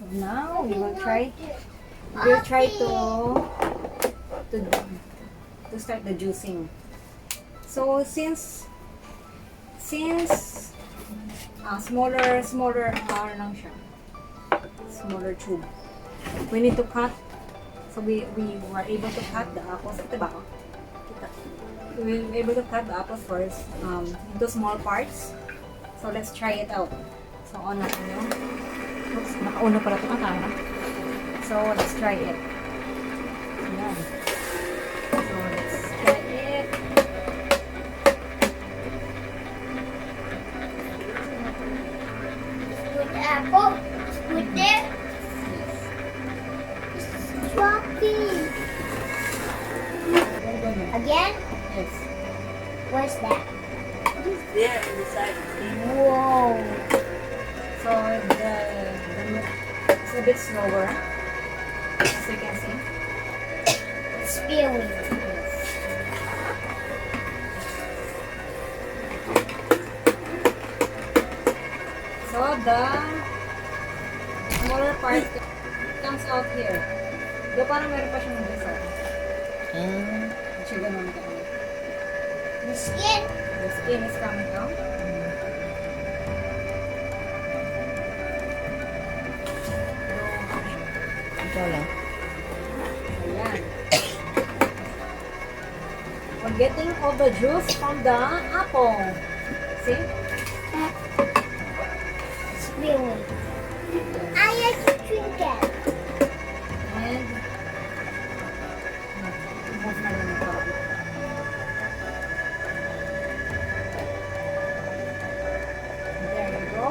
So now we will try. We'll try to start the juicing. So since smaller lang siya. Smaller tube. We need to cut. So we were able to cut the apples. Ito ba ako? Kita. We were able to cut the apples first into small parts. So let's try it out. So on natin yung oops, nakauna pala ito ang camera. So let's try it. Ayan. So let's try it. With apple, with there, dropping. Again? Yes. Where's that? It's there on the side. Whoa. So it's a bit slower, as you can see. It's spilling. Yes. So the smaller part comes out here. Do parang meron pa siyang isa. Siya ganun ka. The skin. The skin is coming out. Ito lang. Ayan. We're getting all the juice from the apple. See? Spilling. I like to drink it. And move na lang ito. There you go.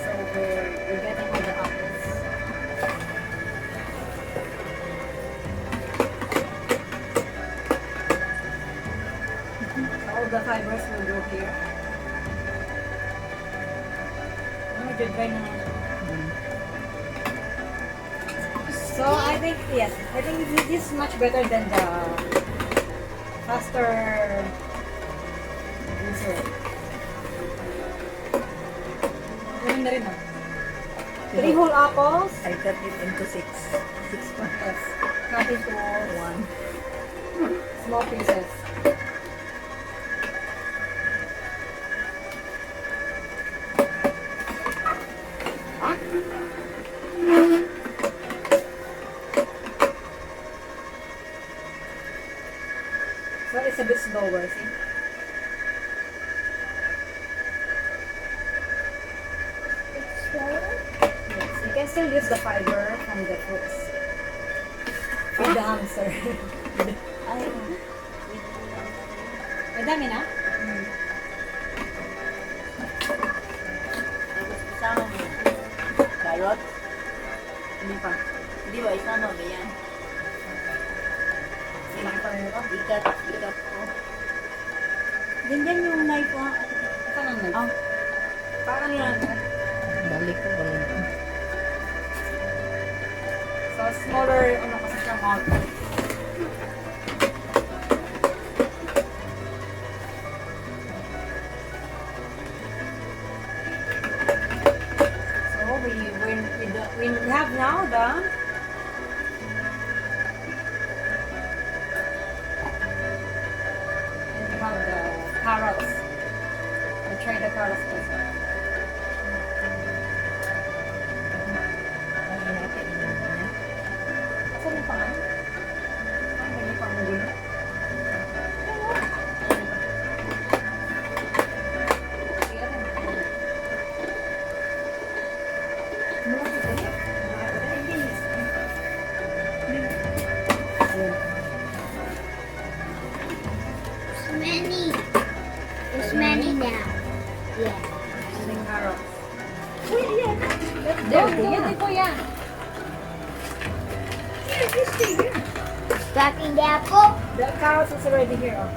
So we're getting all the apples. All the fibers will go here. Medyo dry na nga siya. So I think yes, I think this is much better than the faster juicer. Ganun na rin ah. 3 whole apples. I cut it into 6. 6 pa. Yes. Cut into 1. small pieces. So it's a bit slower, see? It's spilling. Yes, you can still use the fiber from the fruits. With the hamster. Ay, Madami na? tapos isama mo. Carrot? Hindi pa. Hindi ba, isama ba yan? Malaki pa rin ito. Ikat ko. Ganyan yung knife ko. Saan ang knife? Ah, Parang lang. balik ko. So, smaller, ano kasi siya mouth. So, we have now the carrots. I'll try the carrots first. Saan yung pangan? Ano yung pangan din? There's many. There's many now. Yeah. Carrots. There, yan ito yan. Back in the apple. The carrots is already here. Oh.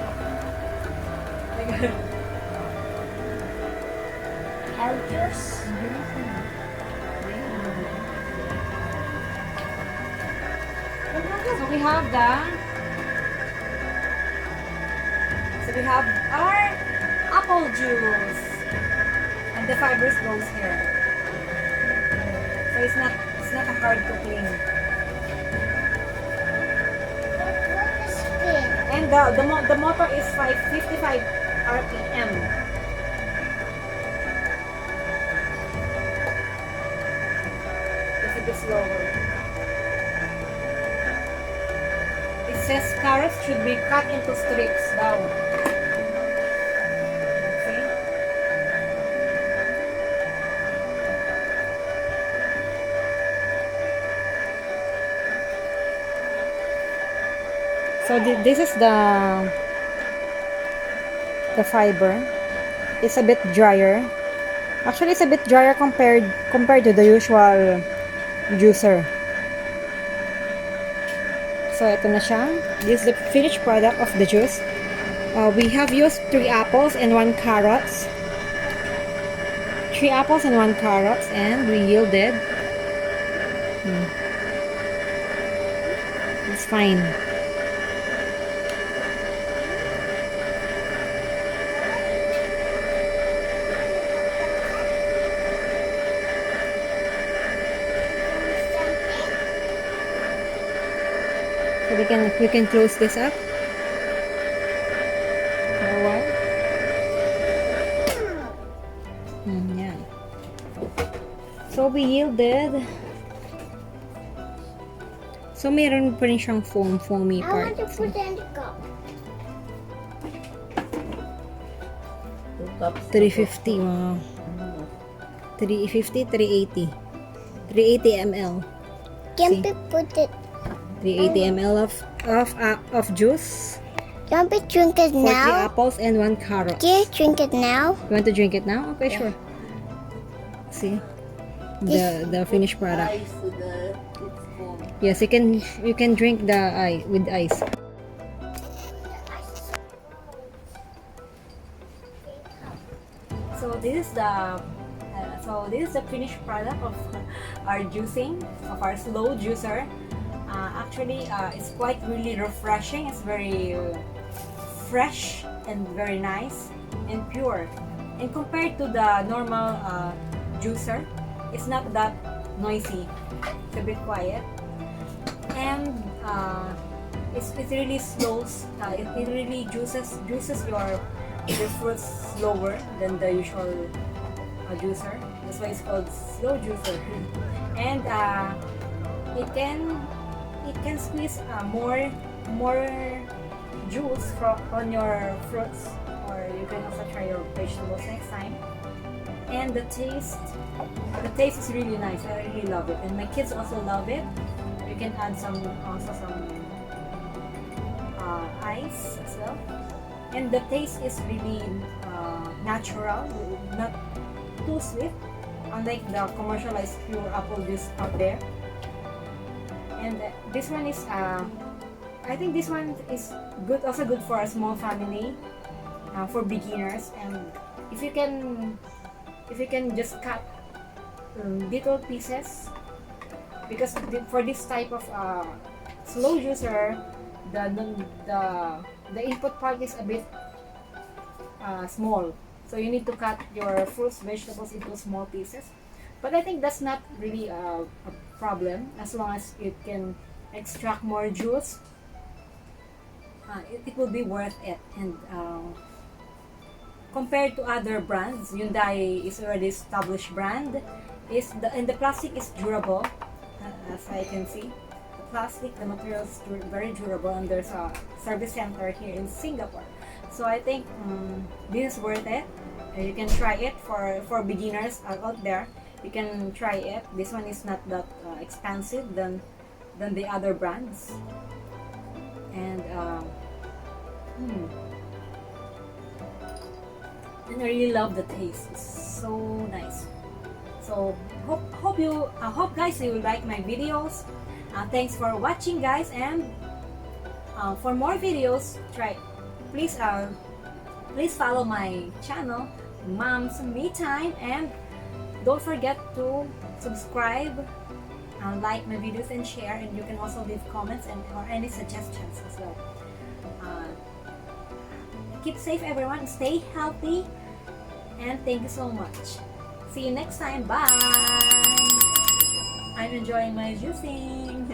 Apple juice. So we have our apple juice. the fibers goes here. So it's not hard to clean. What is spin? And the motor is 555 RPM. It's a bit slower. It says carrots should be cut into strips down. Okay. So this is the fiber. It's a bit drier. Actually, it's a bit drier compared to the usual juicer. So ito na siya. This is the finished product of the juice. We have used 3 apples and 1 carrots. 3 apples and 1 carrots, and we yielded. It's fine. So we can close this up for a while. Yeah. So we yielded. So meron pa rin siyang foamy I part. want to put it in the cup. 2 cups. 350, wow. 350, 380. 380 ml. Can See? we put it? 380 ml of juice. Can we drink it 40 now? apples and 1 carrot. Can you drink it now? You want to drink it now? Okay, sure. See the finished product. Ice to the it's foam. Yes, you can drink with ice. So this is the finished product of our juicing, of our slow juicer. Actually, it's quite really refreshing. It's very fresh and very nice and pure. And compared to the normal juicer, it's not that noisy. It's a bit quiet, and it really slows. It really juices your fruits slower than the usual juicer. That's why it's called slow juicer. And it can squeeze more juice on your fruits, or you can also try your vegetables next time. And the taste is really nice. I really love it, and my kids also love it. You can add some ice as well, and the taste is really natural, not too sweet, unlike the commercialized pure apple juice out there. And this one is I think this one is good, also good for a small family, for beginners. And if you can just cut little pieces, because for this type of slow juicer, the input part is a bit small, so you need to cut your fruits, vegetables into small pieces. But I think that's not really a problem, as long as it can extract more juice. It will be worth it. And compared to other brands, Hyundai is already established brand. And the plastic is durable, as I can see. The material is very durable, and there's a service center here in Singapore. So I think this is worth it. You can try it for beginners out there. You can try it. This one is not that expensive than the other brands. And and I really love the taste. It's so nice. So hope guys you like my videos. Thanks for watching, guys, and for more videos, please follow my channel, Mom's Me Time, and don't forget to subscribe, like my videos, and share. And you can also leave comments or any suggestions as well. Keep safe, everyone. Stay healthy, and thank you so much. See you next time. Bye! I'm enjoying my juicing.